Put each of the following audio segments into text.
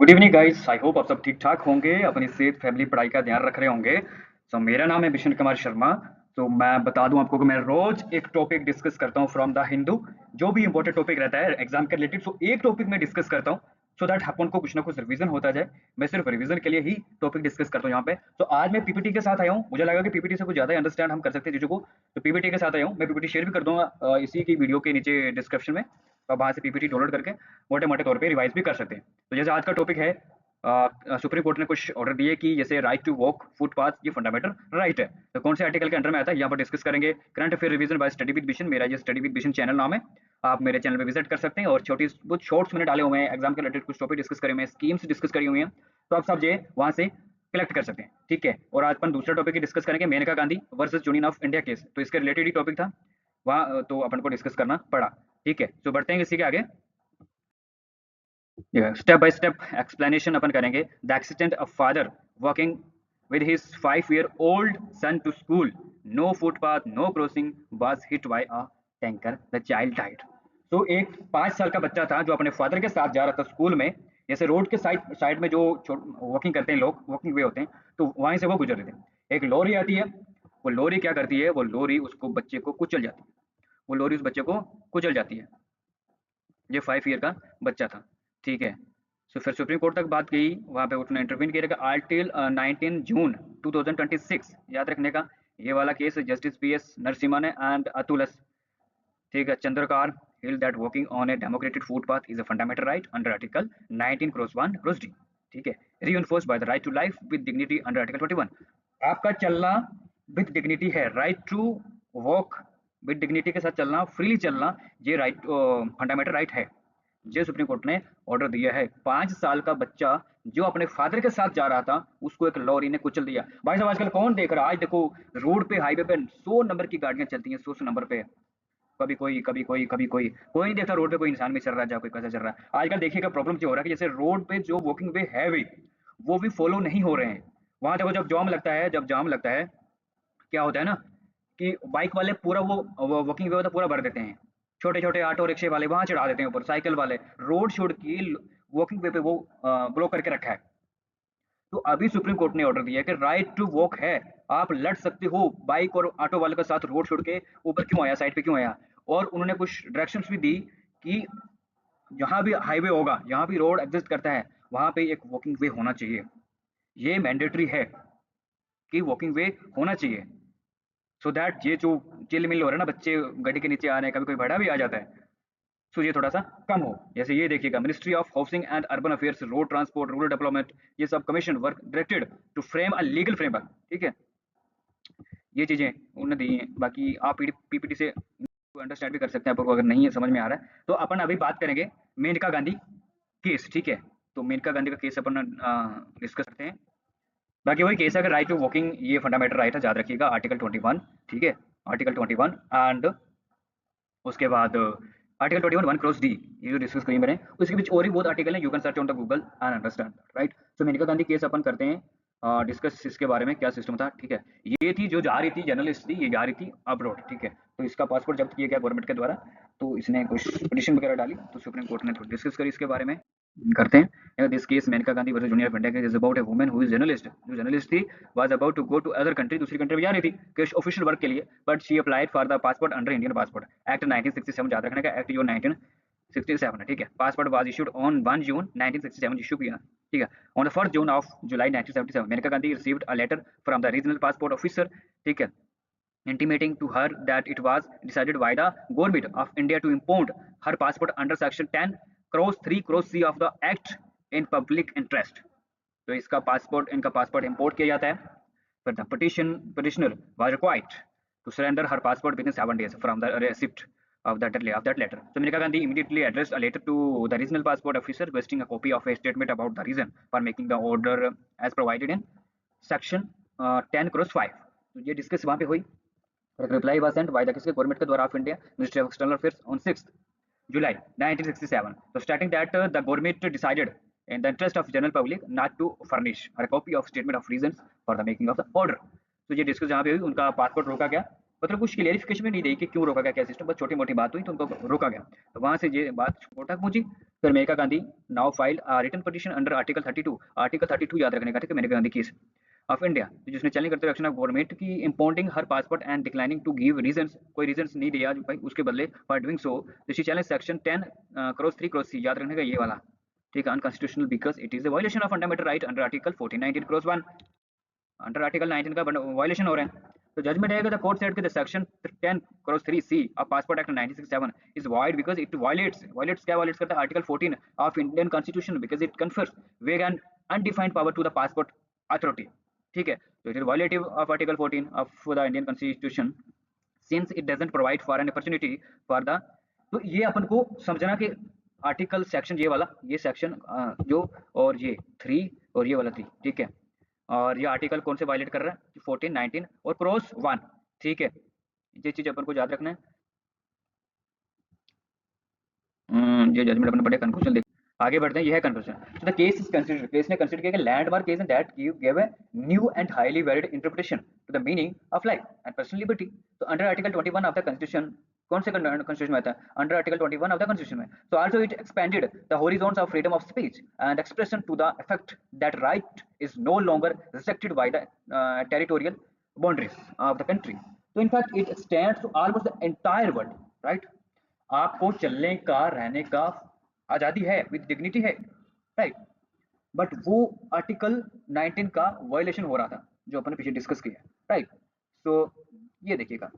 Good evening guys. I hope आप सब ठीक ठाक होंगे, अपनी सेहत फैमिली पढ़ाई का ध्यान रख रहे होंगे। मेरा नाम है विशन कुमार शर्मा। मैं बता दूं आपको कि मैं रोज एक टॉपिक डिस्कस करता हूं फ्रॉम द हिंदू। जो भी इंपॉर्टेंट टॉपिक रहता है एग्जाम के रिलेटेड, एक टॉपिक में डिस्कस करता हूं सो दैट अपन को कुछ ना कुछ रिवीजन होता जाए। मैं सिर्फ रिवीजन के लिए ही टॉपिक डिस्कस करता हूँ यहाँ पे। तो आज मैं पीपीटी के साथ आया हूँ, मुझे लगा कि पीपीटी से कुछ ज्यादा अंडरस्टैंड हम कर सकते हैं चीजों को। तो पीपीटी के साथ आया हूँ, मैं पीपीटी शेयर भी कर दूंगा इसी की वीडियो के नीचे डिस्क्रिप्शन में। तो आप वहां से पीपीटी डाउनलोड करके मोटे मोटे तौर पर रिवाइज भी कर सकते हैं। तो जैसे आज का टॉपिक है, सुप्रीम कोर्ट ने कुछ ऑर्डर दिए कि जैसे राइट टू वॉक फुटपाथ ये फंडामेंटल राइट है। तो कौन से आर्टिकल के अंडर में आता है यहाँ पर डिस्कस करेंगे। Current affair revision bye study with vision, मेरा ये स्टडी विद विजन चैनल नाम है। आप मेरे चैनल पे विजिट कर सकते हैं और छोटी बहुत शॉर्ट्स मैंने डाले हुए हैं, एग्जाम के रिलेटेड कुछ टॉपिक डिस्कस करे हुए हैं, स्कीम्स डिस्कस करी हुई हैं। तो आप सब जो वहां से कलेक्ट कर सकते हैं, ठीक है। और आज अपन दूसरा टॉपिक डिस्कस करेंगे, Maneka Gandhi versus Union of India case. तो इसके रिलेटेड ही टॉपिक था, वहाँ तो अपन को डिस्कस करना पड़ा, ठीक है। तो बढ़ते हैं इसी के आगे। स्टेप बाय स्टेप एक्सप्लेनेशन अपन करेंगे। The accident of father walking with his 5-year-old son to school, no footpath, no crossing, was hit by a tanker, the child died। तो एक 5 साल का बच्चा था जो अपने फादर के साथ जा रहा था स्कूल में। जैसे रोड के साइड साइड में जो वॉकिंग करते हैं लोग, वॉकिंग वे होते हैं, तो वहीं से वो गुजर रहे थे। एक लॉरी आती है, वो लॉरी क्या करती है, वो लॉरी उसको बच्चे को कुचल जाती है, वो लॉरी उस बच्चे को कुचल जाती है। ये 5 ईयर का बच्चा था, ठीक है। फिर सुप्रीम कोर्ट तक बात गई, वहाँ पे उसने इंटरवीन किया आर्टिकल 19 जून 2026 याद रखने का। ये वाला केस जस्टिस PS नरसिम्हा ने एंड अतुलस, ठीक है, Chandrakar held that walking on a democratic footpath is a fundamental right under article 19 cross 1 cross D, ठीक है, reinforced by the right to life with dignity under article 21। आपका चलना विद डिग्निटी है, right to walk with dignity के साथ चलना, freely चलना, ये राइट फंडामेंटल राइट है। ये सुप्रीम कोर्ट ने ऑर्डर दिया है। 5 साल का बच्चा जो अपने फादर के साथ जा रहा था, उसको एक लॉरी ने कुचल दिया। भाई साहब आजकल कौन देख रहा है, आज देखो रोड पे हाईवे पे 100 नंबर की गाड़ियां चलती हैं, 100 नंबर पे। कभी कोई कभी कोई कभी कोई कोई नहीं देखता रोड पे कोई इंसान भी चल रहा है, जा कोई कैसा चल रहा है। आजकल देखिएगा प्रॉब्लम क्या हो रहा है कि जैसे रोड पे जो वॉकिंग वे है भी, वो भी फॉलो नहीं हो रहे हैं। वहां देखो जब जाम लगता है, जब जाम लगता है क्या होता है ना, कि बाइक वाले पूरा वो वॉकिंग वे होता है पूरा भर देते हैं। छोटे छोटे ऑटो रिक्शे वाले वहां चढ़ा देते हैं ऊपर, साइकिल वाले रोड छोड़ के वॉकिंग वे पे वो ब्लॉक करके रखा है। तो अभी सुप्रीम कोर्ट ने ऑर्डर दिया है कि राइट टू वॉक है, आप लड़ सकते हो बाइक और ऑटो वाले के साथ, रोड छोड़ के ऊपर क्यों आया, साइड पे क्यों आया। और उन्होंने कुछ डायरेक्शंस भी दी कि जहां भी हाईवे होगा, जहां भी रोड एग्जिस्ट करता है, वहां पे एक वॉकिंग वे होना चाहिए। ये मैंडेटरी है कि वॉकिंग वे होना चाहिए, सो दैट ये जो चिल मिल हो रहा है ना, बच्चे गाड़ी के नीचे आ रहे हैं, कभी कोई बड़ा भी आ जाता है, सो ये थोड़ा सा कम हो। जैसे ये देखिएगा, ministry of housing and urban affairs, road transport, rural development, ये सब commission work directed to frame a legal framework, ठीक है। ये चीजें उन्होंने दी हैं। बाकी आप पीपीटी से अंडरस्टैंड भी कर सकते हैं, आपको अगर नहीं है समझ में आ रहा है तो। अपन अभी बात करेंगे मेनका गांधी केस, ठीक है। तो मेनका गांधी का केस अपन डिस्कस करते हैं। बाकी वही केस है कि राइट टू वॉकिंग ये फंडामेंटल राइट है, याद रखिएगा, आर्टिकल 21, ठीक है, आर्टिकल 21। एंड उसके बाद आर्टिकल 21 1 क्रॉस D, ये जो डिस्कस करी मैंने, उसके बीच और भी बहुत आर्टिकल है, you can search on the Google and understand, right. तो मेनका गांधी केस अपन करते हैं, डिस्कस इसके बारे में क्या सिस्टम था, ठीक है। ये थी जो जा रही थी, जर्नलिस्ट थी, ये जा रही थी अब्रॉड, ठीक है। तो इसका पासपोर्ट जब्त किया गया गवर्नमेंट के द्वारा, तो इसने कुछ पिटिशन वगैरह डाली, तो सुप्रीम कोर्ट ने थोड़ी डिस्कस करी इसके बारे में, करते हैं। This case Maneka Gandhi versus junior of India case is about a woman who is journalist, जो जर्नलिस्ट थी, was about to go to other country, दूसरी कंट्री में जा रही थी कुछ ऑफिशियल वर्क के लिए, but she applied for the passport under Indian Passport act 1967, याद रखने का, एक्ट जो 1967 है, ठीक है। Passport was issued on 1 June 1967, issue किया, ठीक है। On the 1 June of July 1977 Maneka Gandhi received a letter from the regional passport officer, ठीक है, intimating to her that it was decided by the government of India to impound her passport under section 10 cross 3 cross C of the act in public interest। तो इसका passport, इनका passport import किया जाता है। फिर the petitioner was required to surrender her passport within 7 days from the receipt of that letter। So Maneka Gandhi immediately addressed a letter to the regional passport officer requesting a copy of a statement about the reason for making the order as provided in section 10 cross 5। तो ये discuss वहाँ पे हुई। Reply was sent by the किसके, government के द्वारा of India, ministry of external affairs on 6 July 1967। So stating that the government decided in the interest of general public not to furnish a copy of statement of reasons for the making of the order। तो ये discuss जहाँ पे हुई, उनका passport रोका गया, मतलब कुछ क्लियरिफिकेशन भी नहीं दी कि क्यों रोका गया क्या सिस्टम, बस छोटी मोटी बात हुई तो उनको रोका गया। तो वहां से ये बात कोर्ट तक पहुंची। फिर Maneka Gandhi now file written petition under article 32। Article 32 याद रखने का, ठीक है, Maneka Gandhi case of India, जिसने चैलेंज करते हुए एक्शन ऑफ गवर्नमेंट की impounding her passport and declining to give reasons, कोई रीजंस नहीं दिया भाई उसके बदले for doing so. She challenge section 10 cross 3 cross C, याद रखने का ये वाला, ठीक है, unconstitutional because it is a violation of fundamental right under article 14 19 cross 1, under article 19 का वायलेशन हो रहा है। तो जजमेंट है द कोर्ट सेड कि the section 10 cross 3 C of passport act 1967 is void because it violates क्या violates करता है, article 14 of Indian constitution because it confers vague and undefined power to the passport authority, ठीक है। तो it is violative of article 14 of the Indian constitution since it doesn't provide for an opportunity for the. तो ये अपन को समझना कि article section ये वाला, ये सेक्शन जो, और ये 3 और ये वाला 3, ठीक है। और ये आर्टिकल कौन से वायलेट कर रहा है, 14 19 और क्रॉस 1, ठीक है। ये चीज अपन को याद रखना है। ये जजमेंट अपन पढ़े, कंक्लूजन देख आगे बढ़ते हैं। ये है कंक्लूजन। तो the case is considered, case ने कंसीडर किया कि landmark case that give a new and highly valid interpretation to the meaning of life and personal liberty. तो under article 21 of the constitution, कौन से कॉन्स्टिट्यूशन में आता है, under article 21 of the constitution में। तो also it expanded the horizons of freedom of speech and expression to the effect that right is no longer restricted by the territorial boundaries of the country. तो in fact it extends to almost the entire world, right. आपको चलने का, रहने का आजादी है, with dignity है, right. But वो आर्टिकल 19 का वायलेशन हो रहा था जो अपन ने पीछे डिस्कस किया, राइट। सो ये देखिएगा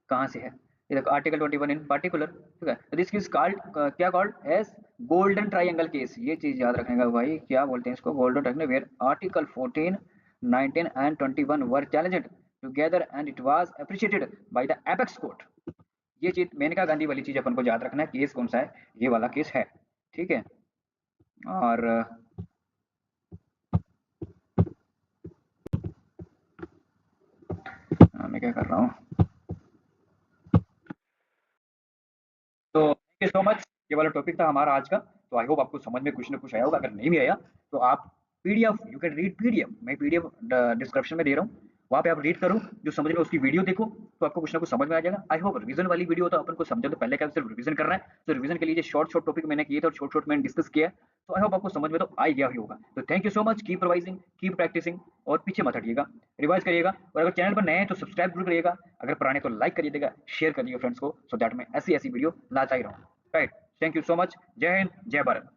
कहाँ से है, ये देखो आर्टिकल 21 इन पार्टिकुलर, ठीक है। दिस इज कॉल्ड, क्या called as golden triangle case. ये चीज याद रखने का भाई, क्या बोलते हैं इसको, golden triangle, where article 14 19 and 21 were challenged together and it was appreciated by the apex court. ये चीज मेनका गांधी वाली चीज अपन को याद रखना है, केस कौन सा है, ये वाला केस है, ठीक है। और मैं क्या कर रहा हूँ, तो थैंक यू सो मच। ये वाला टॉपिक था हमारा आज का। तो आई होप आपको समझ में कुछ ना कुछ आया होगा। अगर नहीं भी आया तो आप PDF, you can read PDF, मैं पीडीएफ डिस्क्रिप्शन में दे रहा हूँ, वहाँ पे आप रीड करो, जो समझ में उसकी वीडियो देखो, तो आपको कुछ ना कुछ समझ में आ जाएगा। आई होप रिवीजन वाली वीडियो तो अपन को समझे, तो पहले क्या सिर्फ रिवीजन कर रहा है, तो रिवीजन के लिए शॉर्ट शॉर्ट टॉपिक मैंने किए थे और शॉर्ट शॉर्ट मैंने डिस्कस किया है। तो आई होप आपको समझ में तो आ गया ही होगा। तो thank you so much, keep revising, keep practising, और पीछे मत हटिएगा, रिवाइज करिएगा। और अगर चैनल पर नए हैं तो सब्सक्राइब जरूर करिएगा, अगर पुराने तो लाइक करिएगा, शेयर करिएगा फ्रेंड्स को, सो दैट मैं ऐसी ऐसी वीडियो लाता ही रहूँ, right. Thank you so much. जय हिंद, जय भारत।